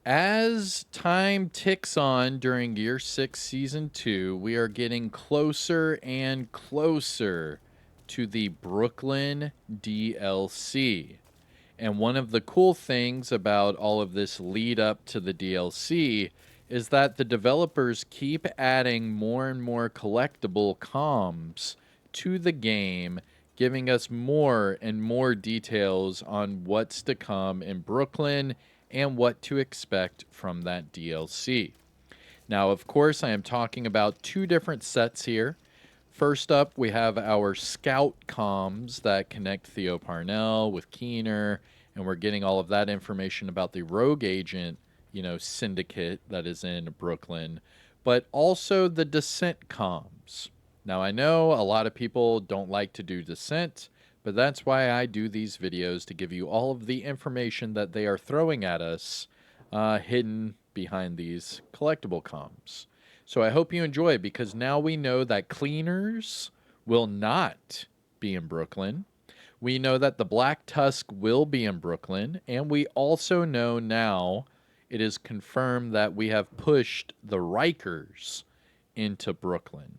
As time ticks on during year 6, season 2, we are getting closer and closer to the Brooklyn DLC. And one of the cool things about all of this lead up to the DLC is that the developers keep adding more and more collectible comms to the game, giving us more and more details on what's to come in Brooklyn and what to expect from that DLC. Now, of course, I am talking about two different sets here. First up, we have our Scout comms that connect Theo Parnell with Keener, and we're getting all of that information about the rogue agent, syndicate that is in Brooklyn, but also the Descent comms. Now, I know a lot of people don't like to do Descent, but that's why I do these videos to give you all of the information that they are throwing at us hidden behind these collectible comms. So I hope you enjoy because now we know that cleaners will not be in Brooklyn. We know that the Black Tusk will be in Brooklyn. And we also know now it is confirmed that we have pushed the Rikers into Brooklyn.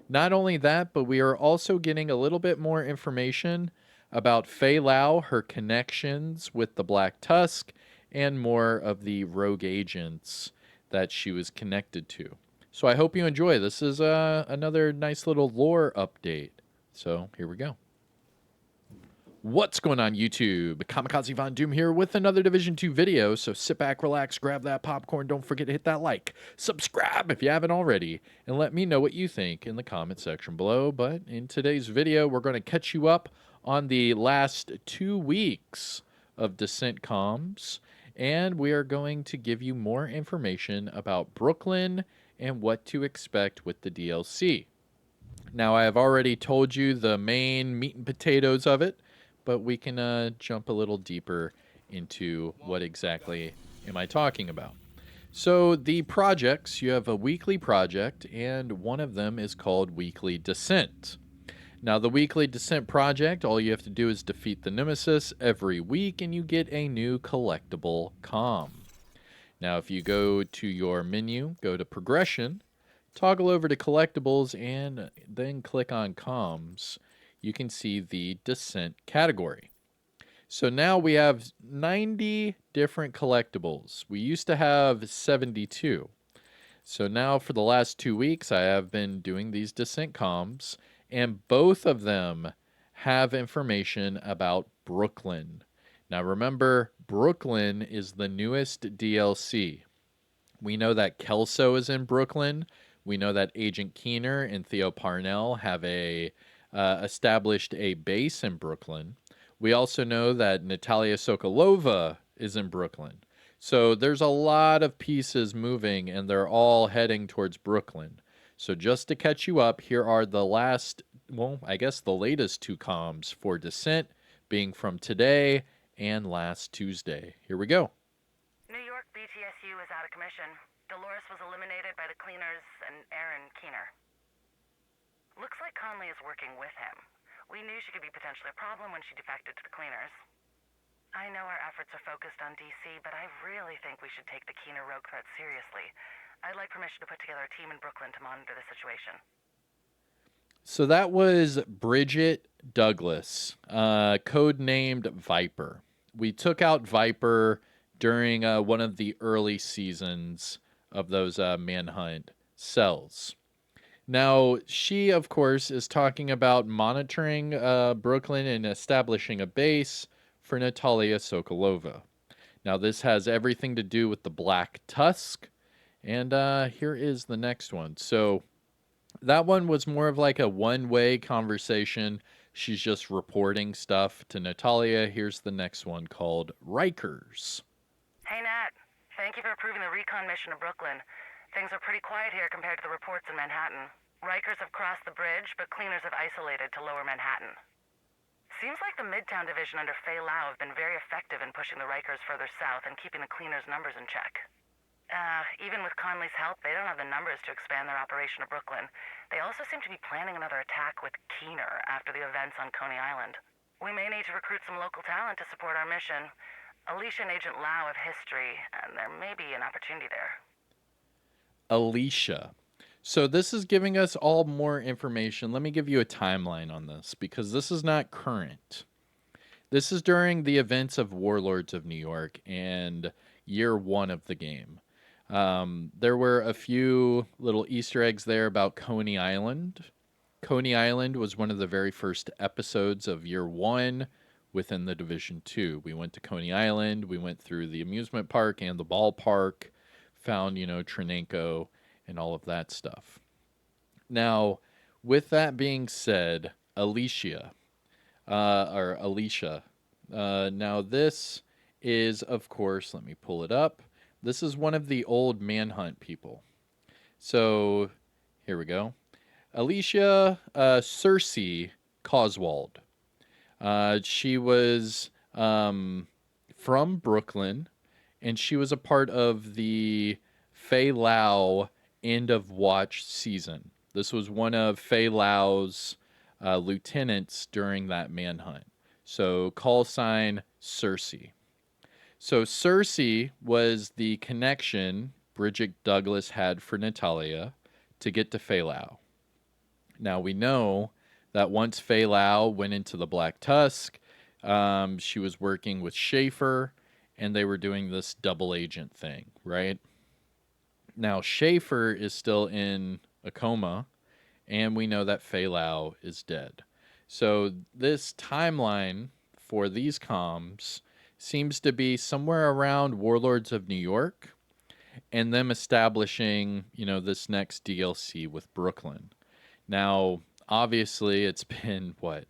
Not only that, but we are also getting a little bit more information about Fei Lao, her connections with the Black Tusk, and more of the rogue agents that she was connected to. So I hope you enjoy. This is another nice little lore update. So here we go. What's going on, YouTube? Kamikazevondoom here with another Division 2 video. So sit back, relax, grab that popcorn. Don't forget to hit that like, subscribe if you haven't already, and let me know what you think in the comment section below. But in today's video, we're going to catch you up on the last 2 weeks of Descent comms, and we are going to give you more information about Brooklyn and what to expect with the DLC. Now, I have already told you the main meat and potatoes of it, but we can jump a little deeper into what exactly am I talking about. So the projects, you have a weekly project, and one of them is called Weekly Descent. Now, the Weekly Descent project, all you have to do is defeat the Nemesis every week, and you get a new collectible comm. Now, if you go to your menu, go to Progression, toggle over to Collectibles, and then click on Comms, you can see the Descent category. So now we have 90 different collectibles. We used to have 72. So now for the last 2 weeks, I have been doing these Descent comms, and both of them have information about Brooklyn. Now remember, Brooklyn is the newest DLC. We know that Kelso is in Brooklyn. We know that Agent Keener and Theo Parnell have established a base in Brooklyn. We also know that Natalia Sokolova is in Brooklyn. So there's a lot of pieces moving, and they're all heading towards Brooklyn. So just to catch you up, here are the the latest 2 comms for Descent, being from today and last Tuesday. Here we go. New York BTSU is out of commission. Dolores was eliminated by the cleaners and Aaron Keener. Looks like Conley is working with him. We knew she could be potentially a problem when she defected to the cleaners. I know our efforts are focused on DC, but I really think we should take the Keener rogue threat seriously. I'd like permission to put together a team in Brooklyn to monitor the situation. So that was Bridget Douglas, codenamed Viper. We took out Viper during one of the early seasons of those manhunt cells. Now, she, of course, is talking about monitoring Brooklyn and establishing a base for Natalia Sokolova. Now, this has everything to do with the Black Tusk, and here is the next one. So that one was more of like a one-way conversation. She's just reporting stuff to Natalia. Here's the next one called Rikers. Hey, Nat. Thank you for approving the recon mission to Brooklyn. Things are pretty quiet here compared to the reports in Manhattan. Rikers have crossed the bridge, but cleaners have isolated to lower Manhattan. Seems like the Midtown division under Fei Lao have been very effective in pushing the Rikers further south and keeping the cleaners' numbers in check. Even with Conley's help, they don't have the numbers to expand their operation to Brooklyn. They also seem to be planning another attack with Keener after the events on Coney Island. We may need to recruit some local talent to support our mission. Alicia and Agent Lau have history, and there may be an opportunity there. Alicia. So this is giving us all more information. Let me give you a timeline on this because this is not current. This is during the events of Warlords of New York and year one of the game. There were a few little Easter eggs there about Coney Island. Coney Island was one of the very first episodes of year one within the Division 2. We went to Coney Island, we went through the amusement park and the ballpark, found, Trinenko and all of that stuff. Now, with that being said, Alicia. Now, this is, of course, let me pull it up. This is one of the old Manhunt people. So, here we go. Alicia Cersei Coswald. She was from Brooklyn, and she was a part of the Fei Lao end of watch season. This was one of Fei Lao's lieutenants during that manhunt. So call sign Cersei. So Cersei was the connection Bridget Douglas had for Natalia to get to Fei Lao. Now we know that once Fei Lao went into the Black Tusk, she was working with Schaefer, and they were doing this double agent thing, right? Now Schaefer is still in a coma, and we know that Fei Lao is dead. So this timeline for these comms seems to be somewhere around Warlords of New York and them establishing, this next DLC with Brooklyn. Now, obviously, it's been what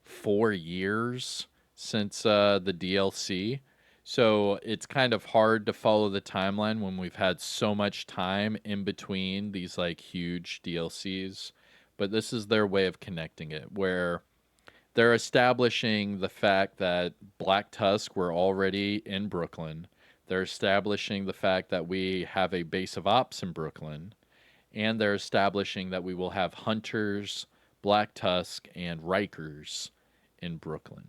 4 years since the DLC, so it's kind of hard to follow the timeline when we've had so much time in between these like huge DLCs. But this is their way of connecting it, where they're establishing the fact that Black Tusk were already in Brooklyn. They're establishing the fact that we have a base of ops in Brooklyn, and they're establishing that we will have Hunters, Black Tusk, and Rikers in Brooklyn.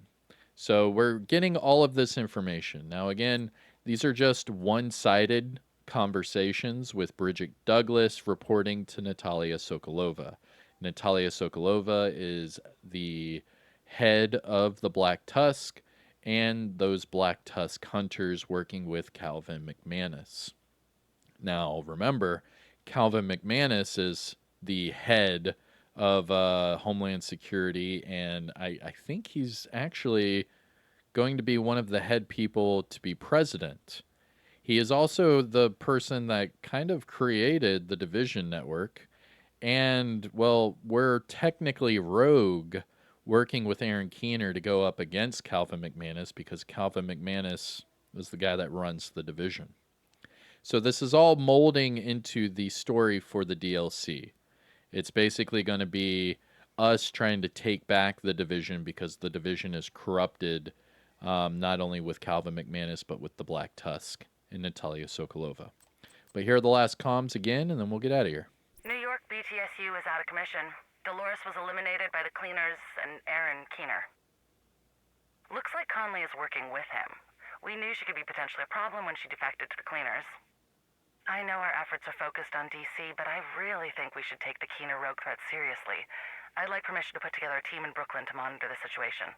So we're getting all of this information. Now, again, these are just one sided conversations with Bridget Douglas reporting to Natalia Sokolova. Natalia Sokolova is the head of the Black Tusk and those Black Tusk hunters working with Calvin McManus. Now, remember, Calvin McManus is the head of Homeland Security, and I think he's actually going to be one of the head people to be president. He is also the person that kind of created the Division Network, and, well, we're technically rogue working with Aaron Keener to go up against Calvin McManus because Calvin McManus is the guy that runs the Division. So this is all molding into the story for the DLC. It's basically going to be us trying to take back the Division because the Division is corrupted, not only with Calvin McManus, but with the Black Tusk and Natalia Sokolova. But here are the last comms again, and then we'll get out of here. New York BTSU is out of commission. Dolores was eliminated by the Cleaners and Aaron Keener. Looks like Conley is working with him. We knew she could be potentially a problem when she defected to the Cleaners. I know our efforts are focused on DC, but I really think we should take the Keener rogue threat seriously. I'd like permission to put together a team in Brooklyn to monitor the situation.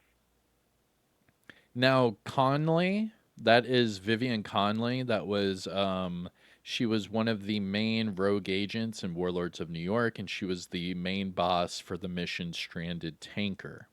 Now, Conley, that is Vivian Conley. That was, she was one of the main rogue agents in Warlords of New York, and she was the main boss for the mission Stranded Tanker.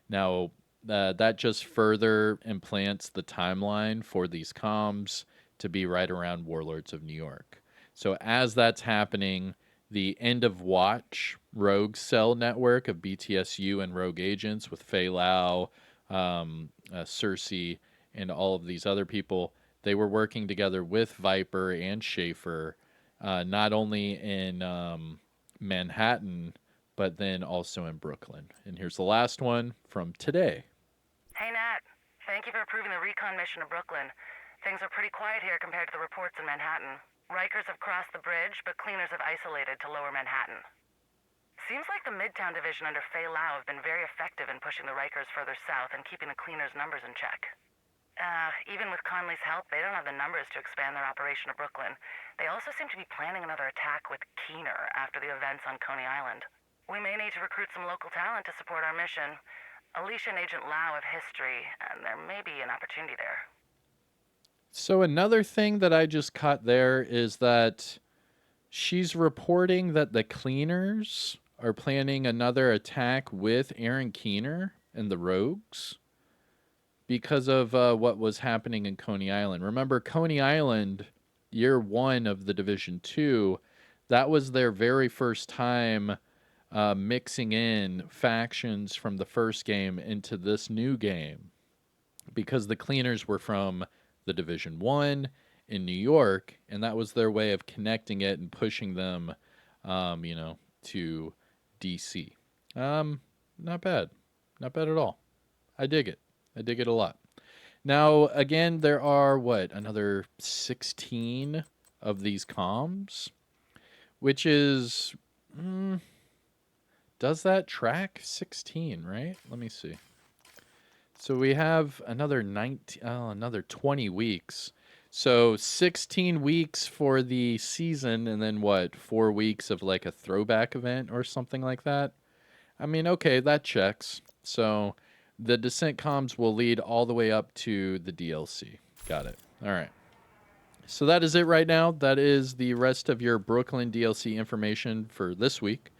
Now, that just further implants the timeline for these comms to be right around Warlords of New York. So as that's happening, the end of watch rogue cell network of BTSU and rogue agents with Fei Lao, Cersei, and all of these other people, they were working together with Viper and Schaefer, not only in Manhattan, but then also in Brooklyn. And here's the last one from today. Hey, Nat. Thank you for approving the recon mission to Brooklyn. Things are pretty quiet here compared to the reports in Manhattan. Rikers have crossed the bridge, but Cleaners have isolated to lower Manhattan. Seems like the Midtown Division under Fei Lao have been very effective in pushing the Rikers further south and keeping the Cleaners' numbers in check. Even with Conley's help, they don't have the numbers to expand their operation to Brooklyn. They also seem to be planning another attack with Keener after the events on Coney Island. We may need to recruit some local talent to support our mission. Alicia and Agent Lau have history, and there may be an opportunity there. So another thing that I just caught there is that she's reporting that the cleaners are planning another attack with Aaron Keener and the Rogues because of what was happening in Coney Island. Remember, Coney Island, year one of the Division 2, that was their very first time mixing in factions from the first game into this new game because the cleaners were from the Division 1 in New York, and that was their way of connecting it and pushing them, to DC. Not bad. Not bad at all. I dig it. I dig it a lot. Now, again, there are another 16 of these comms, which is, does that track 16, right? Let me see. So we have another 20 weeks. So 16 weeks for the season, and then 4 weeks of like a throwback event or something like that. I mean, okay, that checks. So the Descent comms will lead all the way up to the DLC. Got it. All right. So that is it right now. That is the rest of your Brooklyn DLC information for this week.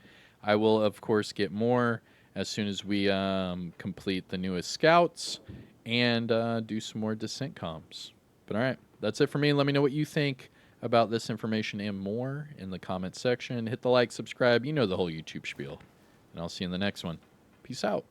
I will, of course, get more as soon as we complete the newest scouts and do some more Descent comms. But all right, that's it for me. Let me know what you think about this information and more in the comments section. Hit the like, subscribe. You know the whole YouTube spiel. And I'll see you in the next one. Peace out.